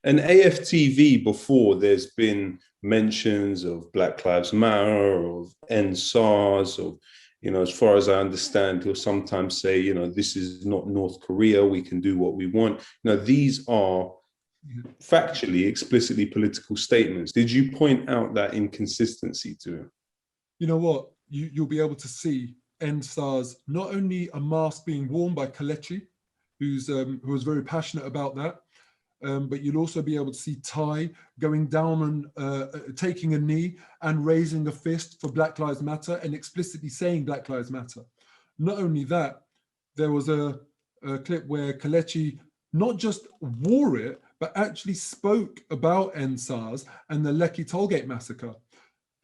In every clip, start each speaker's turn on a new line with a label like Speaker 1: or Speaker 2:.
Speaker 1: And AFTV, before, there's been mentions of Black Lives Matter, of End SARS, of, as far as I understand, he'll sometimes say, this is not North Korea, we can do what we want. These are factually, explicitly political statements. Did you point out that inconsistency to him?
Speaker 2: You know what? You'll be able to see End SARS, not only a mask being worn by Kelechi, who was very passionate about that, but you'll also be able to see Ty going down and taking a knee and raising a fist for Black Lives Matter and explicitly saying Black Lives Matter. Not only that, there was a clip where Kelechi not just wore it, but actually spoke about End SARS and the Lekki Tollgate massacre.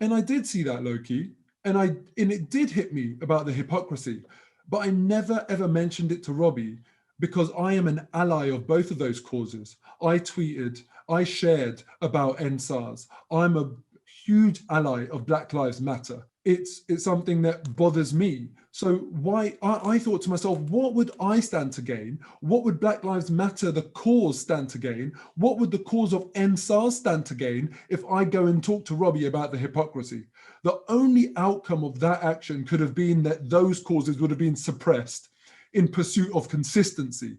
Speaker 2: And I did see that, Loki, and it did hit me about the hypocrisy, but I never ever mentioned it to Robbie, because I am an ally of both of those causes. I tweeted, I shared about End SARS. I'm a huge ally of Black Lives Matter. It's something that bothers me. So why, I thought to myself, what would I stand to gain? What would Black Lives Matter, the cause, stand to gain? What would the cause of End SARS stand to gain if I go and talk to Robbie about the hypocrisy? The only outcome of that action could have been that those causes would have been suppressed in pursuit of consistency.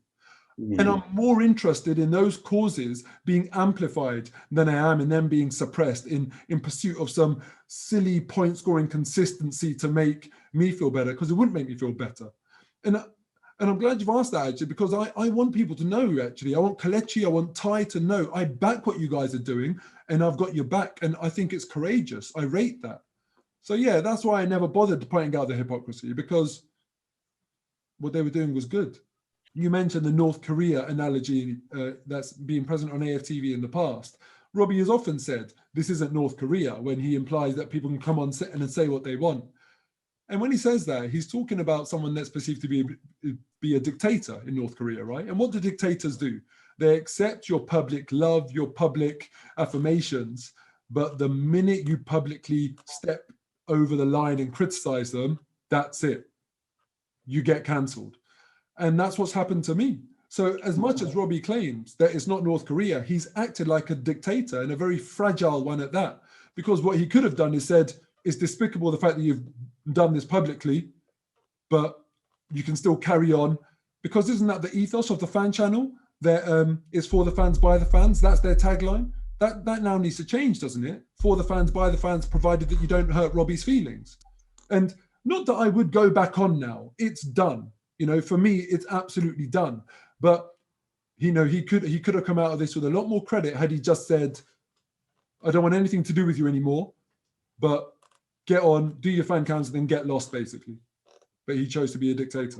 Speaker 2: And I'm more interested in those causes being amplified than I am in them being suppressed in pursuit of some silly point scoring consistency to make me feel better, because it wouldn't make me feel better. And I'm glad you've asked that, actually, because I want people to know, actually. I want Kelechi, I want Ty to know I back what you guys are doing and I've got your back, and I think it's courageous. I rate that. So yeah, that's why I never bothered pointing out the hypocrisy, because what they were doing was good. You mentioned the North Korea analogy that's been present on AFTV in the past. Robbie has often said, this isn't North Korea, when he implies that people can come on set and say what they want. And when he says that, he's talking about someone that's perceived to be a dictator in North Korea, right? And what do dictators do? They accept your public love, your public affirmations, but the minute you publicly step over the line and criticize them, that's it. You get cancelled. And that's what's happened to me. So as much as Robbie claims that it's not North Korea, he's acted like a dictator, and a very fragile one at that. Because what he could have done is said, it's despicable the fact that you've done this publicly, but you can still carry on. Because isn't that the ethos of the fan channel? That is for the fans, by the fans. That's their tagline. That now needs to change, doesn't it? For the fans, by the fans, provided that you don't hurt Robbie's feelings. And not that I would go back on now. It's done. For me, it's absolutely done. But he could have come out of this with a lot more credit had he just said, I don't want anything to do with you anymore, but get on, do your fan cams, and then get lost, basically. But he chose to be a dictator.